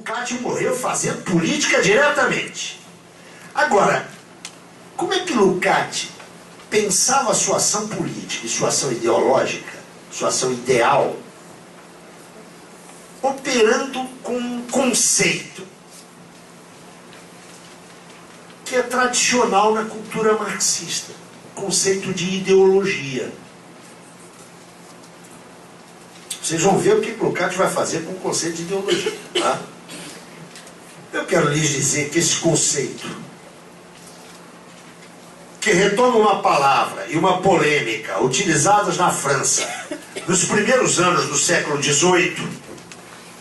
Lukács morreu fazendo política diretamente. Agora, como é que Lukács pensava sua ação política e sua ação ideológica, sua ação ideal, operando com um conceito que é tradicional na cultura marxista, conceito de ideologia. Vocês vão ver o que Lukács vai fazer com o conceito de ideologia. Tá? Eu quero lhes dizer que esse conceito, que retoma uma palavra e uma polêmica utilizadas na França nos primeiros anos do século XVIII,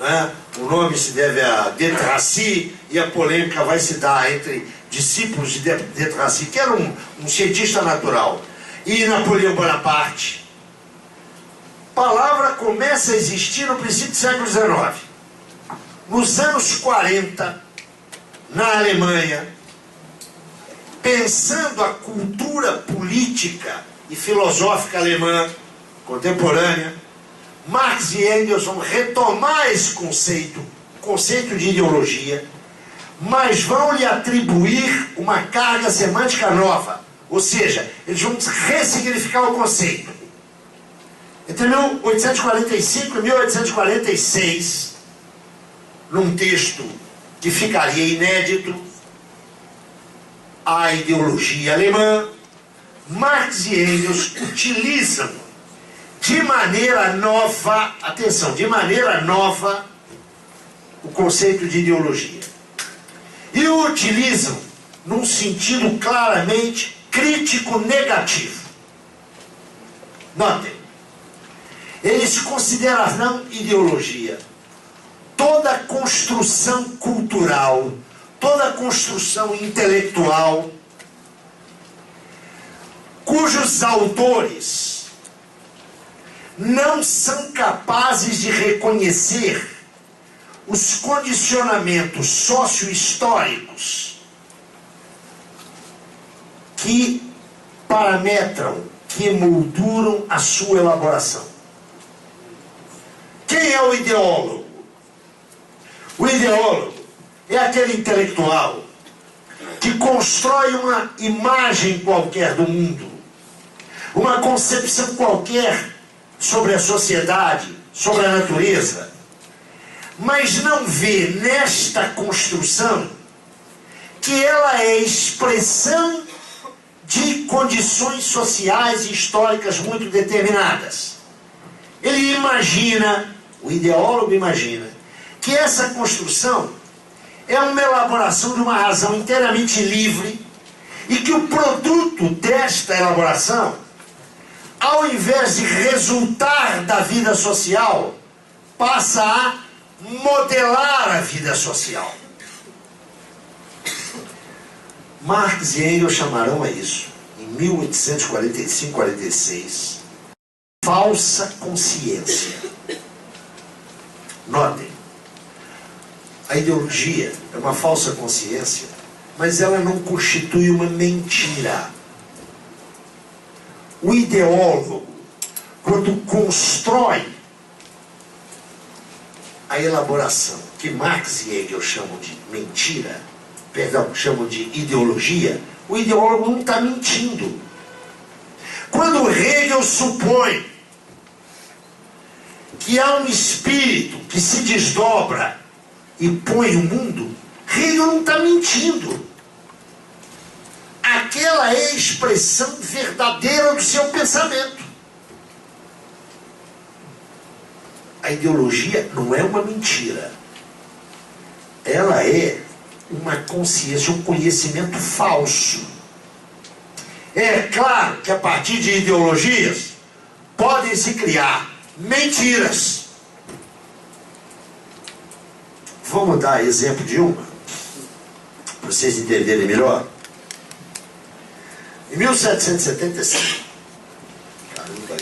né? O nome se deve a de Tracy, e a polêmica vai se dar entre discípulos de Tracy, que era um cientista natural, e Napoleão Bonaparte. A palavra começa a existir no princípio do século XIX. Nos anos 40, na Alemanha, pensando a cultura política e filosófica alemã contemporânea, Marx e Engels vão retomar esse conceito de ideologia, mas vão lhe atribuir uma carga semântica nova. Ou seja, eles vão ressignificar o conceito. Entre 1845 e 1846, num texto que ficaria inédito, A Ideologia Alemã, Marx e Engels utilizam de maneira nova, atenção, de maneira nova, o conceito de ideologia. E o utilizam num sentido claramente crítico negativo. Notem, eles considerarão ideologia toda construção cultural, toda construção intelectual, cujos autores não são capazes de reconhecer os condicionamentos socio-históricos que parametram, que emolduram a sua elaboração. Quem é o ideólogo? O ideólogo é aquele intelectual que constrói uma imagem qualquer do mundo, uma concepção qualquer sobre a sociedade, sobre a natureza, mas não vê nesta construção que ela é expressão de condições sociais e históricas muito determinadas. Ele imagina, o ideólogo imagina, que essa construção é uma elaboração de uma razão inteiramente livre e que o produto desta elaboração, ao invés de resultar da vida social, passa a modelar a vida social. Marx e Engels chamarão a isso, em 1845-46, falsa consciência. Notem, a ideologia é uma falsa consciência, mas ela não constitui uma mentira. O ideólogo, quando constrói a elaboração que Marx e Engels chamam de mentira, chamam de ideologia, o ideólogo não está mentindo. Quando Hegel supõe que há um espírito que se desdobra e põe o mundo, Hegel não está mentindo. Aquela é a expressão verdadeira do seu pensamento. A ideologia não é uma mentira. Ela é uma consciência, um conhecimento falso. É claro que a partir de ideologias podem se criar mentiras. Vamos dar exemplo de uma, para vocês entenderem melhor. Em 1775, caramba,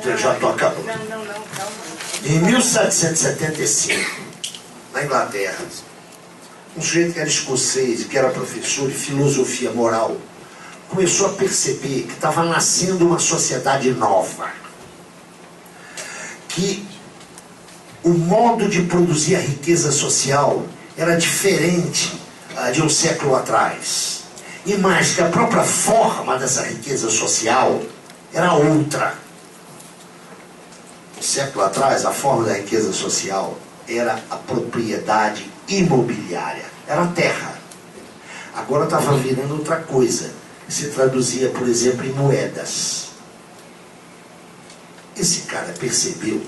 eu já estou acabando. Calma. Em 1775, na Inglaterra, um sujeito que era escocês e que era professor de filosofia moral começou a perceber que estava nascendo uma sociedade nova, que o modo de produzir a riqueza social era diferente de um século atrás. E mais, que a própria forma dessa riqueza social era outra. Um século atrás, a forma da riqueza social era a propriedade imobiliária, era a terra. Agora estava virando outra coisa, se traduzia, por exemplo, em moedas. Esse cara percebeu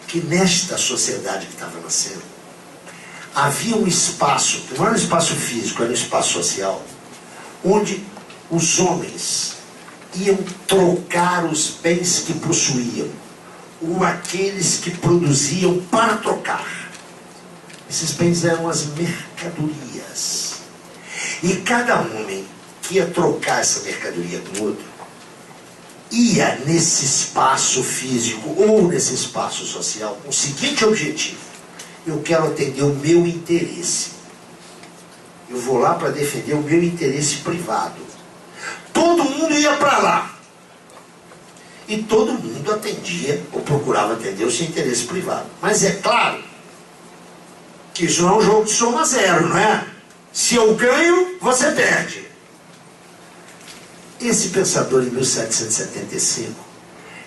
que nesta sociedade que estava nascendo, havia um espaço, que não era um espaço físico, era um espaço social, onde os homens iam trocar os bens que possuíam, ou aqueles que produziam para trocar. Esses bens eram as mercadorias. E cada homem que ia trocar essa mercadoria com outro, ia nesse espaço físico ou nesse espaço social com o seguinte objetivo: eu quero atender o meu interesse. Eu vou lá para defender o meu interesse privado. Todo mundo ia para lá. E todo mundo atendia, ou procurava atender o seu interesse privado. Mas é claro que isso não é um jogo de soma zero, não é? Se eu ganho, você perde. Esse pensador em 1775,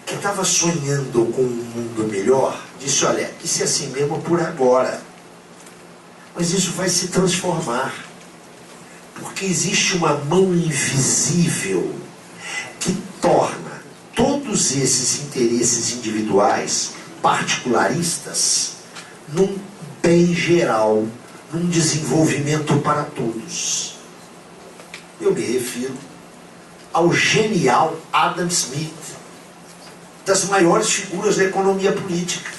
que estava sonhando com um mundo melhor, disse: olha, isso é assim mesmo por agora. Mas isso vai se transformar. Porque existe uma mão invisível que torna todos esses interesses individuais, particularistas, num bem geral, num desenvolvimento para todos. Eu me refiro ao genial Adam Smith, das maiores figuras da economia política.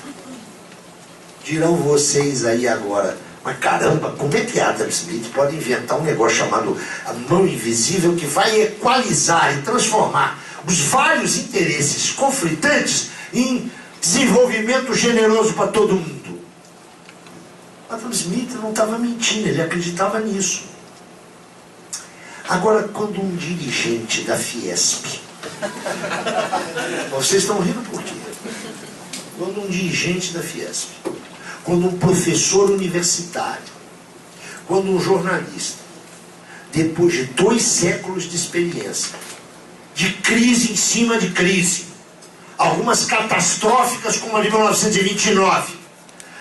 Dirão vocês aí agora: mas caramba, como é que Adam Smith pode inventar um negócio chamado a mão invisível que vai equalizar e transformar os vários interesses conflitantes em desenvolvimento generoso para todo mundo? Adam Smith não estava mentindo, ele acreditava nisso. Agora, quando um dirigente da Fiesp, vocês estão rindo por quê? Quando um dirigente da Fiesp, quando um professor universitário, quando um jornalista, depois de 2 séculos de experiência, de crise em cima de crise, algumas catastróficas como a de 1929,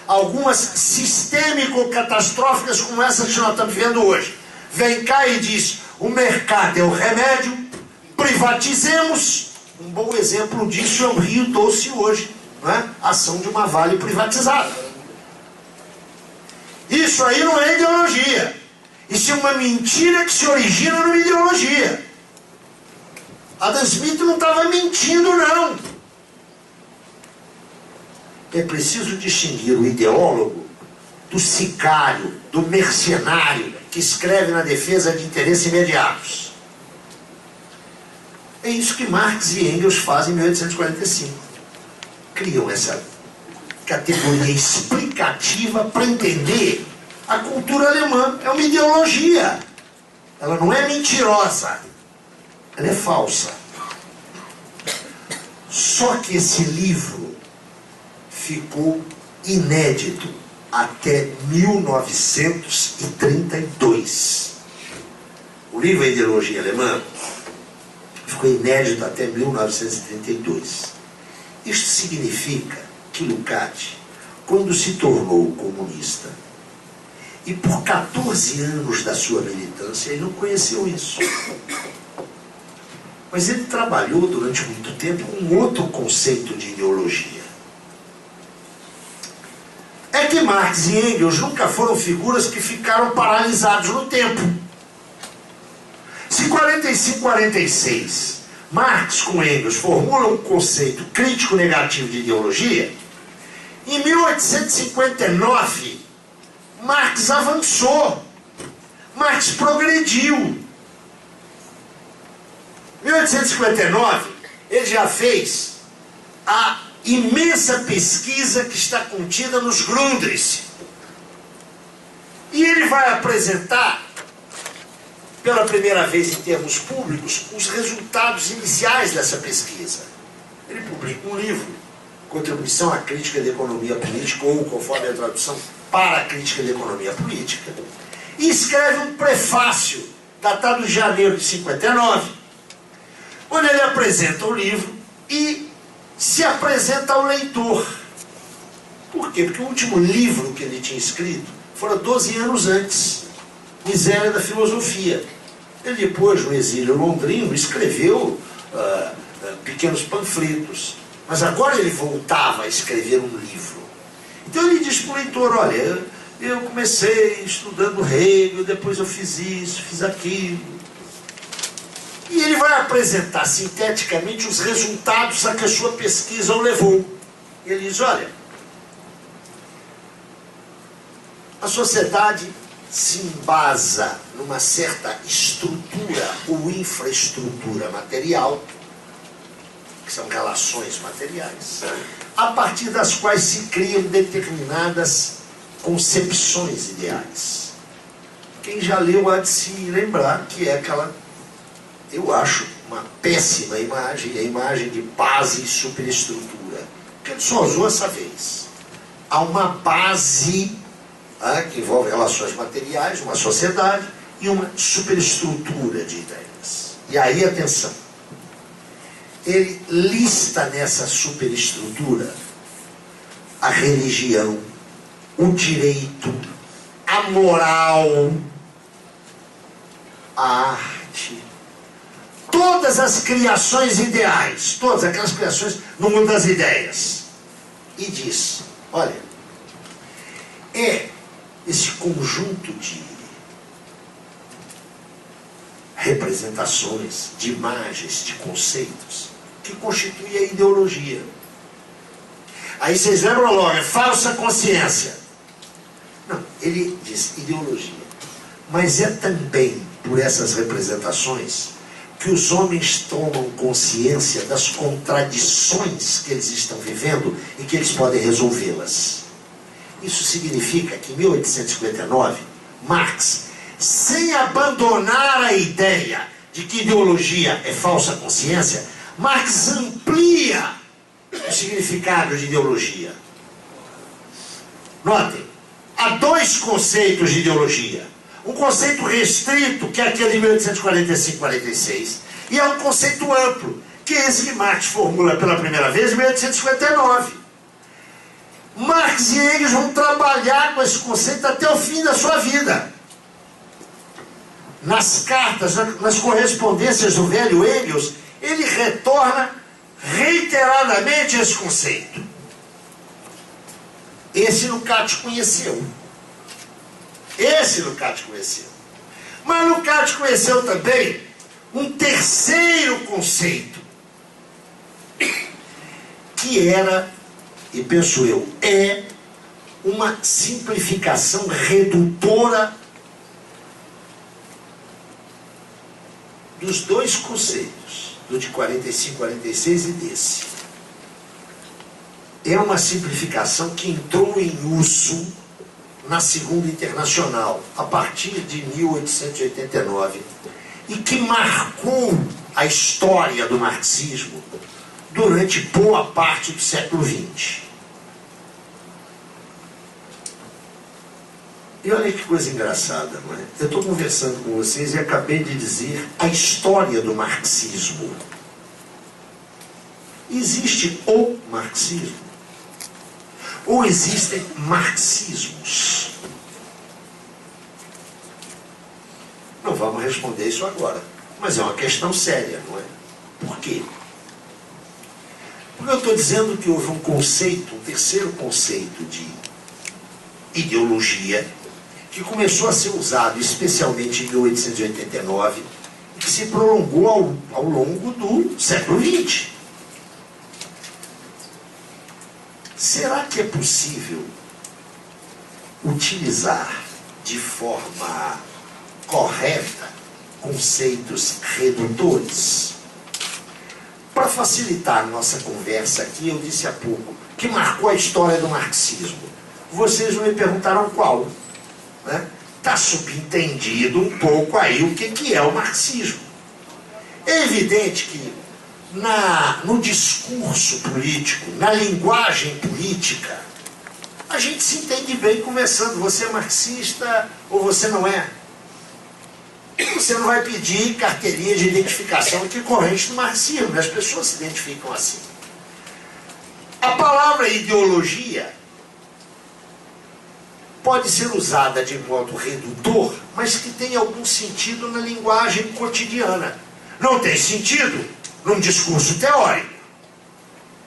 algumas sistêmico-catastróficas como essa que nós estamos vivendo hoje, vem cá e diz: o mercado é o remédio, privatizemos. Um bom exemplo disso é o Rio Doce hoje, não é? A ação de uma Vale privatizada. Isso aí não é ideologia. Isso é uma mentira que se origina numa ideologia. Adam Smith não estava mentindo, não. É preciso distinguir o ideólogo do sicário, do mercenário que escreve na defesa de interesses imediatos. É isso que Marx e Engels fazem em 1845. Criam essa categoria explicativa para entender a cultura alemã. É uma ideologia. Ela não é mentirosa. Ela é falsa. Só que esse livro ficou inédito até 1932. O livro A Ideologia Alemã ficou inédito até 1932. Isto significa que Lukács, quando se tornou comunista, e por 14 anos da sua militância, ele não conheceu isso. Mas ele trabalhou durante muito tempo um outro conceito de ideologia. É que Marx e Engels nunca foram figuras que ficaram paralisados no tempo. Se 45-46, Marx com Engels formulam um conceito crítico negativo de ideologia, em 1859, Marx avançou. Marx progrediu. Em 1859, ele já fez a imensa pesquisa que está contida nos Grundrisse. E ele vai apresentar, pela primeira vez em termos públicos, os resultados iniciais dessa pesquisa. Ele publica um livro Contribuição à Crítica da Economia Política, ou, conforme a tradução, para a Crítica da Economia Política, e escreve um prefácio, datado de janeiro de 59, onde ele apresenta o livro e se apresenta ao leitor. Por quê? Porque o último livro que ele tinha escrito fora 12 anos antes, Miséria da Filosofia. Ele depois, no exílio londrino, escreveu pequenos panfletos, mas agora ele voltava a escrever um livro. Então ele diz para o leitor, olha, eu comecei estudando Hegel, depois eu fiz isso, fiz aquilo. E ele vai apresentar sinteticamente os resultados a que a sua pesquisa o levou. E ele diz, olha, a sociedade se embasa numa certa estrutura ou infraestrutura material, que são relações materiais, a partir das quais se criam determinadas concepções ideais. Quem já leu há de se lembrar que é aquela, eu acho, uma péssima imagem, a imagem de base e superestrutura, que ele só usou essa vez. Há uma base que envolve relações materiais, uma sociedade, e uma superestrutura de ideias. E aí, atenção, ele lista nessa superestrutura a religião, o direito, a moral, a arte, todas as criações ideais, todas aquelas criações no mundo das ideias. E diz, olha, esse conjunto de representações, de imagens, de conceitos, que constitui a ideologia. Aí vocês lembram logo, é falsa consciência. Não, ele diz ideologia. Mas é também por essas representações que os homens tomam consciência das contradições que eles estão vivendo e que eles podem resolvê-las. Isso significa que em 1859, Marx, sem abandonar a ideia de que ideologia é falsa consciência, Marx amplia o significado de ideologia. Notem, há dois conceitos de ideologia. Um conceito restrito, que é aquele de 1845-46, e há um conceito amplo, que é esse que Marx formula pela primeira vez em 1859. Marx e Engels vão trabalhar com esse conceito até o fim da sua vida. Nas cartas, nas correspondências do velho Engels, ele retorna reiteradamente esse conceito. Esse Lukács conheceu. Esse Lukács conheceu. Mas Lukács conheceu também um terceiro conceito, que era, e penso eu, é uma simplificação redutora dos dois conceitos, do de 45, 46 e desse. É uma simplificação que entrou em uso na Segunda Internacional, a partir de 1889, e que marcou a história do marxismo durante boa parte do século XX. E olha que coisa engraçada, não é? Eu estou conversando com vocês e acabei de dizer a história do marxismo. Existe o marxismo? Ou existem marxismos? Não vamos responder isso agora, mas é uma questão séria, não é? Por quê? Porque eu estou dizendo que houve um conceito, um terceiro conceito de ideologia, que começou a ser usado especialmente em 1889 e que se prolongou ao longo do século XX. Será que é possível utilizar de forma correta conceitos redutores? Para facilitar a nossa conversa aqui, eu disse há pouco que marcou a história do marxismo. Vocês me perguntaram qual. Está subentendido um pouco aí o que é o marxismo. É evidente que no discurso político, na linguagem política, a gente se entende bem conversando. Você é marxista ou você não é? Você não vai pedir carteirinha de identificação equivalente do marxismo, né? As pessoas se identificam assim. A palavra ideologia pode ser usada de modo redutor, mas que tem algum sentido na linguagem cotidiana. Não tem sentido num discurso teórico.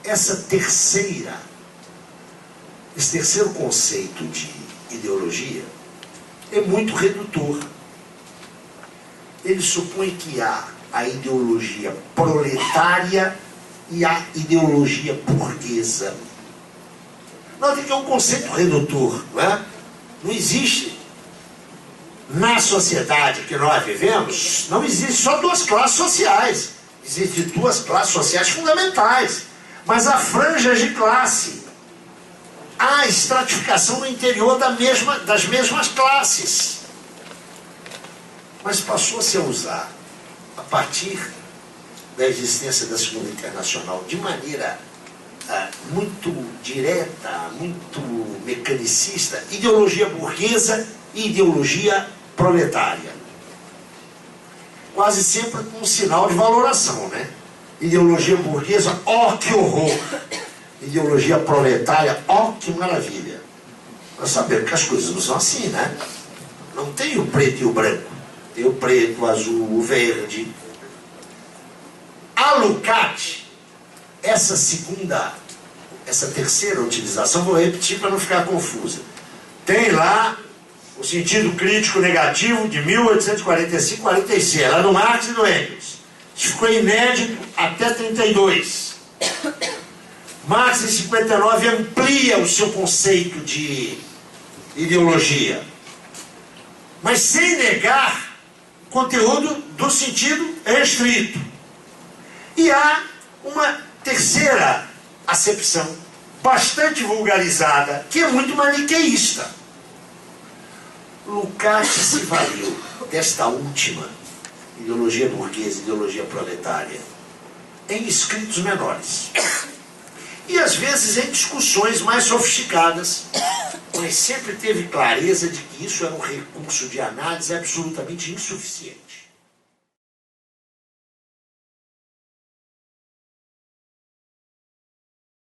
Esse terceiro conceito de ideologia é muito redutor. Ele supõe que há a ideologia proletária e a ideologia burguesa. Nota que é um conceito redutor, não é? Não existe, na sociedade que nós vivemos, não existe só duas classes sociais. Existem duas classes sociais fundamentais, mas há franjas de classe. Há estratificação no interior das mesmas classes. Mas passou a se usar, a partir da existência da Segunda Internacional, de maneira muito direta, muito mecanicista, ideologia burguesa e ideologia proletária. Quase sempre com um sinal de valoração, né? Ideologia burguesa, ó que horror! Ideologia proletária, ó que maravilha! Nós sabemos que as coisas não são assim, né? Não tem o preto e o branco. Tem o preto, o azul, o verde. A Lukács, essa terceira utilização, vou repetir para não ficar confusa. Tem lá o sentido crítico negativo de 1845-46, lá no Marx e no Engels. Isso ficou inédito até 32. Marx, em 59, amplia o seu conceito de ideologia, mas sem negar o conteúdo do sentido restrito. E há uma terceira acepção, bastante vulgarizada, que é muito maniqueísta. Lukács se valeu desta última, ideologia burguesa, ideologia proletária, em escritos menores. E às vezes em discussões mais sofisticadas, mas sempre teve clareza de que isso era um recurso de análise absolutamente insuficiente.